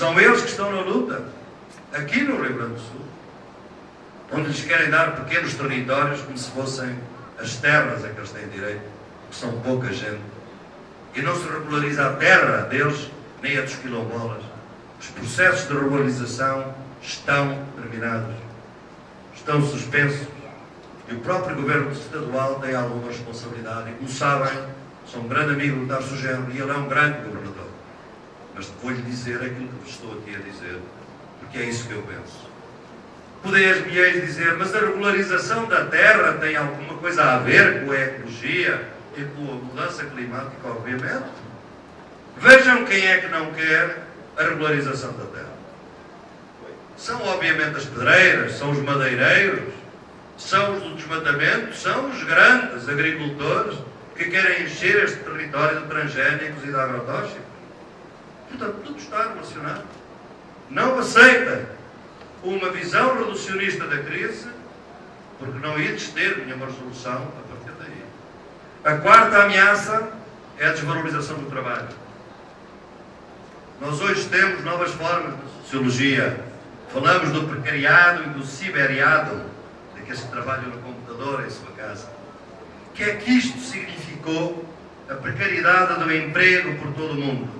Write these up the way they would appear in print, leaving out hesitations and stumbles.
São eles que estão na luta, aqui no Rio Grande do Sul, onde lhes querem dar pequenos territórios como se fossem as terras a que eles têm direito, que são pouca gente. E não se regulariza a terra deles, nem a dos quilombolas. Os processos de regularização estão terminados, estão suspensos. E o próprio governo estadual tem alguma responsabilidade. E como sabem, sou um grande amigo do Tarso Genro e ele é um grande governador. Mas vou-lhe dizer aquilo que vos estou aqui a dizer, porque é isso que eu penso. Podeis-me dizer, mas a regularização da terra tem alguma coisa a ver com a ecologia e com a mudança climática, obviamente. Vejam quem é que não quer a regularização da terra. São, obviamente, as pedreiras, são os madeireiros, são os do desmatamento, são os grandes agricultores que querem encher este território de transgénicos e de agrotóxicos. Portanto, tudo está relacionado. Não aceitem uma visão reducionista da crise, porque não ides ter nenhuma resolução a partir daí. A quarta ameaça é a desvalorização do trabalho. Nós hoje temos novas formas de sociologia. Falamos do precariado e do ciberiado, daqueles que trabalham no computador em sua casa. O que é que isto significou? A precariedade do emprego por todo o mundo.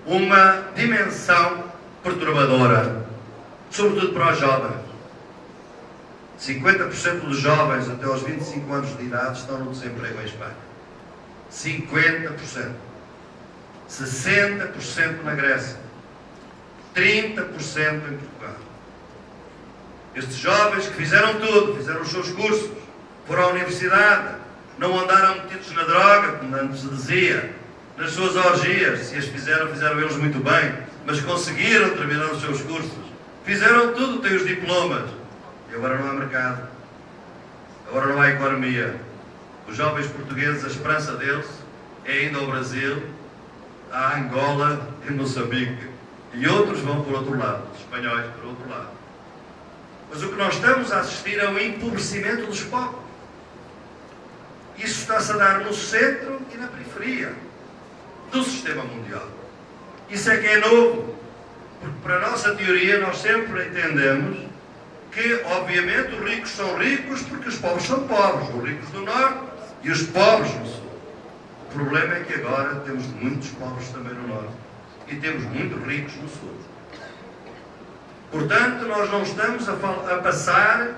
Uma dimensão perturbadora, sobretudo para os jovens. 50% dos jovens até aos 25 anos de idade estão no desemprego em Espanha. 50%. 60% na Grécia. 30% em Portugal. Estes jovens que fizeram tudo, fizeram os seus cursos, foram à universidade, não andaram metidos na droga, como antes se dizia, nas suas orgias, se as fizeram, fizeram eles muito bem, mas conseguiram terminar os seus cursos. Fizeram tudo, têm os diplomas. E agora não há mercado. Agora não há economia. Os jovens portugueses, a esperança deles é indo ao Brasil, à Angola e Moçambique. E outros vão por outro lado, os espanhóis por outro lado. Mas o que nós estamos a assistir é o empobrecimento dos pobres. Isso está-se a dar no centro e na periferia do sistema mundial. Isso é que é novo. Porque para a nossa teoria nós sempre entendemos que, obviamente, os ricos são ricos porque os pobres são pobres. Os ricos do norte e os pobres no sul. O problema é que agora temos muitos pobres também no norte e temos muitos ricos no sul. Portanto, nós não estamos a passar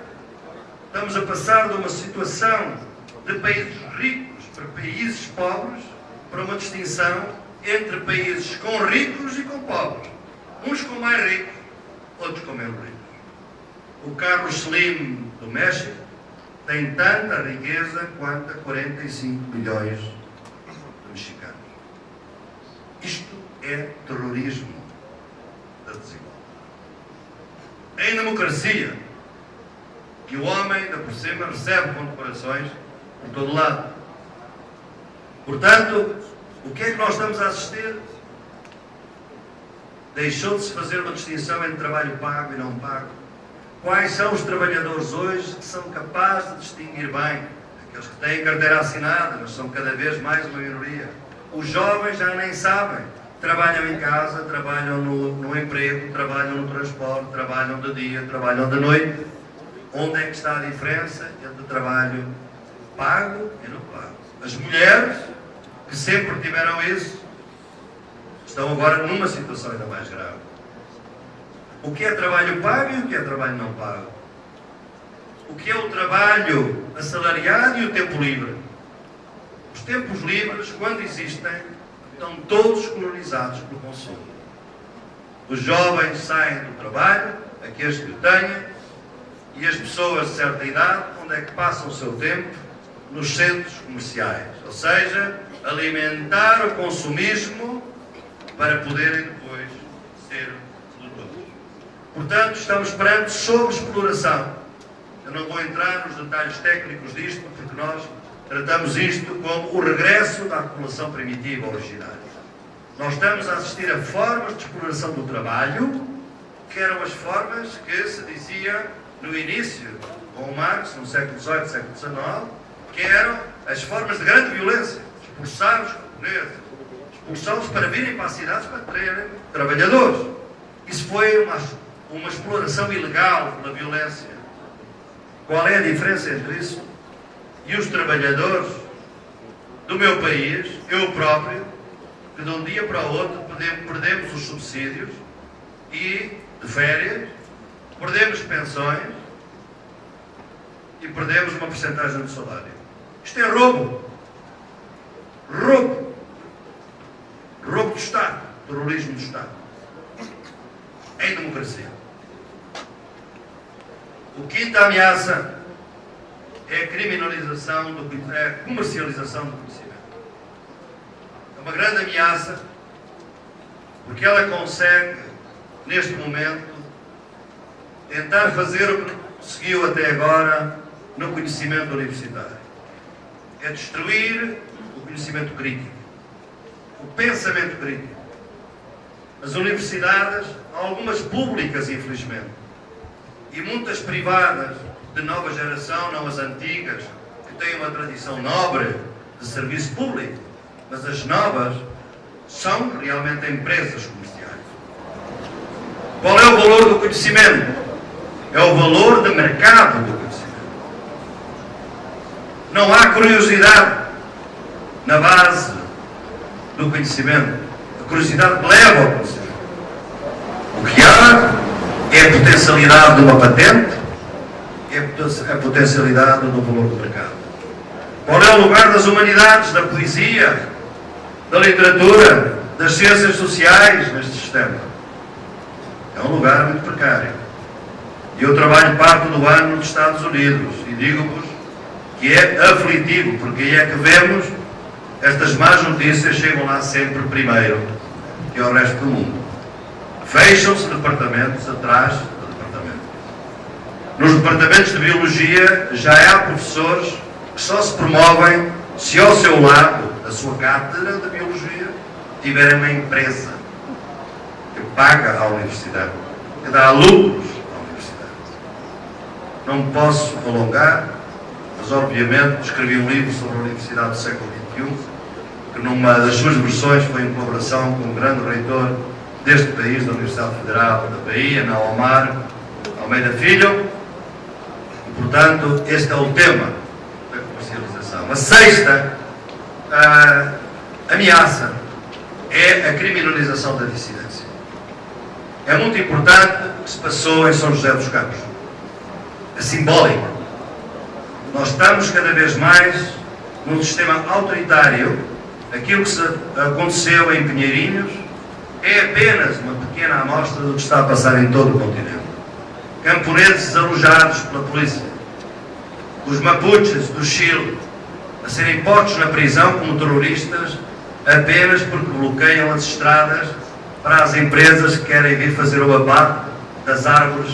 de uma situação de países ricos para países pobres, para uma distinção entre países com ricos e com pobres. Uns com mais ricos, outros com menos ricos. O Carlos Slim do México tem tanta riqueza quanto a 45 milhões de mexicanos. Isto é terrorismo da desigualdade. Em democracia, que o homem, ainda por cima, recebe condecorações por todo lado. Portanto, o que é que nós estamos a assistir? Deixou de se fazer uma distinção entre trabalho pago e não pago. Quais são os trabalhadores hoje que são capazes de distinguir bem? Aqueles que têm carteira assinada, mas são cada vez mais uma minoria. Os jovens já nem sabem. Trabalham em casa, trabalham no emprego, trabalham no transporte, trabalham de dia, trabalham de noite. Onde é que está a diferença entre trabalho pago e não pago? As mulheres, que sempre tiveram isso, estão agora numa situação ainda mais grave. O que é trabalho pago e o que é trabalho não pago? O que é o trabalho assalariado e o tempo livre? Os tempos livres, quando existem, estão todos colonizados pelo consumo. Os jovens saem do trabalho, aqueles que o têm, e as pessoas de certa idade, onde é que passam o seu tempo? Nos centros comerciais. Ou seja, alimentar o consumismo para poderem depois ser produtores. Portanto, estamos perante sobreexploração. Eu não vou entrar nos detalhes técnicos disto, porque nós tratamos isto como o regresso da acumulação primitiva originária. Nós estamos a assistir a formas de exploração do trabalho, que eram as formas que se dizia no início, com Marx, no século XVIII, século XIX, que eram as formas de grande violência. Expulsar os camponeses, expulsá-los para virem para as cidades para terem trabalhadores. Isso foi uma exploração ilegal pela violência. Qual é a diferença entre isso e os trabalhadores do meu país, eu próprio, que de um dia para o outro perdemos os subsídios e de férias, perdemos pensões e perdemos uma porcentagem do salário? Isto é roubo. Roubo. Roubo do Estado. Terrorismo do Estado. Em democracia. O quinta ameaça é a criminalização, é a comercialização do conhecimento. É uma grande ameaça porque ela consegue, neste momento, tentar fazer o que conseguiu até agora no conhecimento universitário. É destruir o conhecimento crítico, o pensamento crítico. As universidades, algumas públicas, infelizmente, e muitas privadas de nova geração, não as antigas, que têm uma tradição nobre de serviço público, mas as novas são realmente empresas comerciais. Qual é o valor do conhecimento? É o valor de mercado do conhecimento. Não há curiosidade na base do conhecimento. A curiosidade leva ao conhecimento. O que há é a potencialidade de uma patente, é a potencialidade do valor do mercado. Qual é o lugar das humanidades, da poesia, da literatura, das ciências sociais neste sistema? É um lugar muito precário. E eu trabalho parte do ano nos Estados Unidos e digo-vos que é aflitivo, porque aí é que vemos estas más notícias chegam lá sempre primeiro que ao resto do mundo. Fecham-se departamentos atrás do departamento. Nos departamentos de biologia já há professores que só se promovem se ao seu lado, da sua cátedra de biologia, tiverem uma empresa que paga à universidade, que dá lucros à universidade. Não me posso alongar, mas obviamente escrevi um livro sobre a Universidade do século XXI, que numa das suas versões foi em colaboração com o grande reitor deste país, da Universidade Federal da Bahia, na Omar Almeida Filho. E, portanto, este é o tema da comercialização. A sexta ameaça é a criminalização da dissidência. É muito importante o que se passou em São José dos Campos. É simbólico. Nós estamos cada vez mais num sistema autoritário. Aquilo que aconteceu em Pinheirinhos é apenas uma pequena amostra do que está a passar em todo o continente. Camponeses alojados pela polícia, os mapuches do Chile a serem postos na prisão como terroristas apenas porque bloqueiam as estradas para as empresas que querem vir fazer o abate das árvores,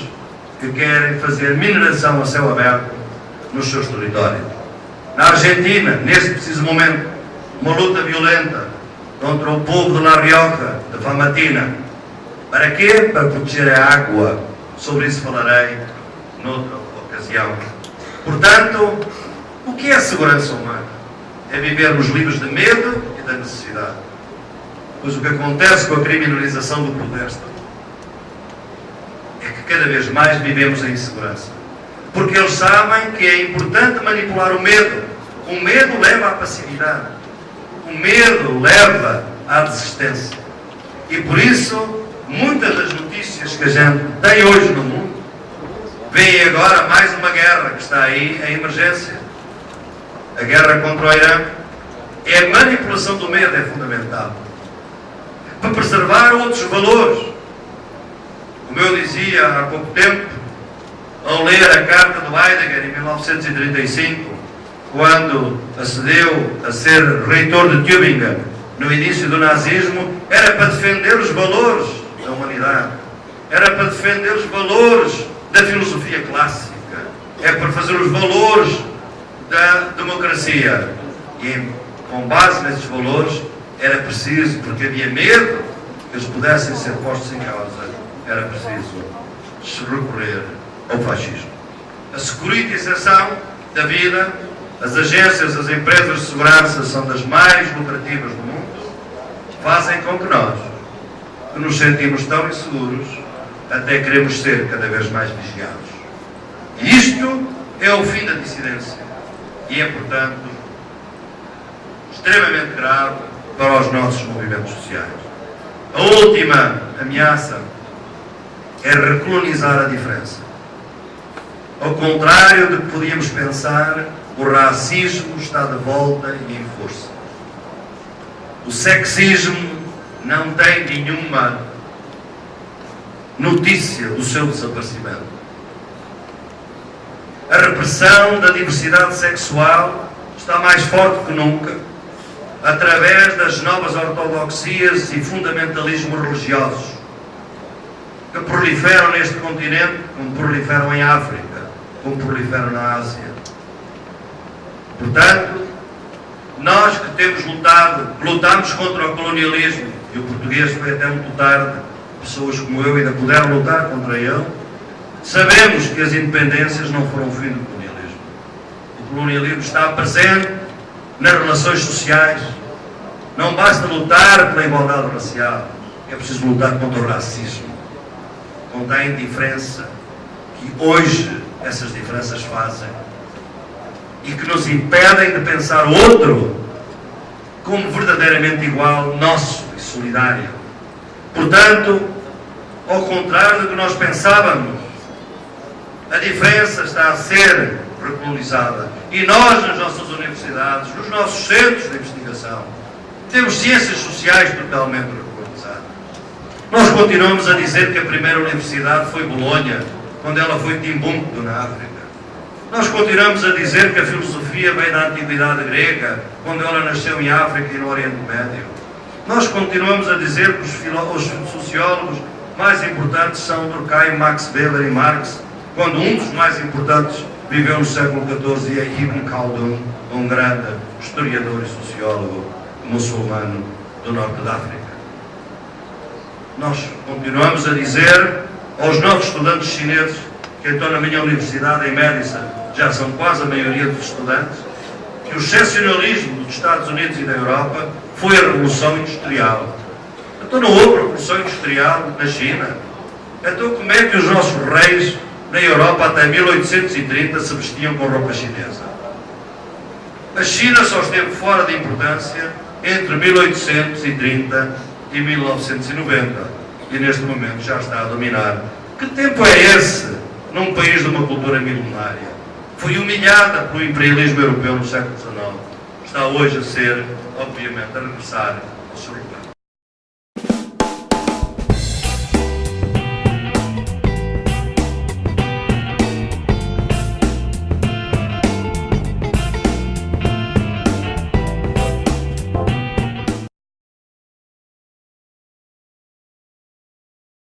que querem fazer mineração a céu aberto nos seus territórios. Na Argentina, neste preciso momento, uma luta violenta contra o povo de La Rioja, de Famatina. Para quê? Para proteger a água. Sobre isso falarei noutra ocasião. Portanto, o que é a segurança humana? É vivermos livres de medo e da necessidade. Pois o que acontece com a criminalização do protesto é que cada vez mais vivemos em insegurança. Porque eles sabem que é importante manipular o medo. O medo leva à passividade. O medo leva à desistência. E por isso, muitas das notícias que a gente tem hoje no mundo, vem agora mais uma guerra que está aí em emergência. A guerra contra o Irã. É a manipulação do medo é fundamental. Para preservar outros valores. Como eu dizia há pouco tempo, ao ler a carta do Heidegger em 1935, quando acedeu a ser reitor de Tübingen no início do nazismo, era para defender os valores da humanidade, era para defender os valores da filosofia clássica, é para fazer os valores da democracia. E com base nesses valores era preciso, porque havia medo que eles pudessem ser postos em causa, era preciso recorrer ao fascismo. A securitização da vida, as agências, as empresas de segurança são das mais lucrativas do mundo, fazem com que nós, que nos sentimos tão inseguros, até queremos ser cada vez mais vigiados. E isto é o fim da dissidência. E é, portanto, extremamente grave para os nossos movimentos sociais. A última ameaça é recolonizar a diferença. Ao contrário do que podíamos pensar, o racismo está de volta e em força. O sexismo não tem nenhuma notícia do seu desaparecimento. A repressão da diversidade sexual está mais forte que nunca, através das novas ortodoxias e fundamentalismos religiosos que proliferam neste continente, como proliferam em África, como proliferam na Ásia. Portanto, nós que temos lutamos contra o colonialismo, e o português foi até muito tarde, pessoas como eu ainda puderam lutar contra ele, sabemos que as independências não foram o fim do colonialismo. O colonialismo está presente nas relações sociais. Não basta lutar pela igualdade racial, é preciso lutar contra o racismo, contra a indiferença que hoje essas diferenças fazem e que nos impedem de pensar o outro como verdadeiramente igual, nosso e solidário. Portanto, ao contrário do que nós pensávamos, a diferença está a ser recolonizada. E nós, nas nossas universidades, nos nossos centros de investigação, temos ciências sociais totalmente recolonizadas. Nós continuamos a dizer que a primeira universidade foi Bolonha, quando ela foi Timbuktu, na África. Nós continuamos a dizer que a filosofia vem da antiguidade grega, quando ela nasceu em África e no Oriente Médio. Nós continuamos a dizer que os sociólogos mais importantes são Durkheim, Max Weber e Marx, quando um dos mais importantes viveu no século XIV e é Ibn Khaldun, um grande historiador e sociólogo muçulmano do norte da África. Nós continuamos a dizer aos novos estudantes chineses, que estão na minha universidade em Madison, já são quase a maioria dos estudantes, que o excepcionalismo dos Estados Unidos e da Europa foi a Revolução Industrial. Então não houve Revolução Industrial na China. Então como é que os nossos reis na Europa até 1830 se vestiam com roupa chinesa? A China só esteve fora de importância entre 1830 e 1990 e neste momento já está a dominar. Que tempo é esse num país de uma cultura milenária? Foi humilhada pelo imperialismo europeu no século XIX. Está hoje a ser, obviamente, a regressar ao seu lugar.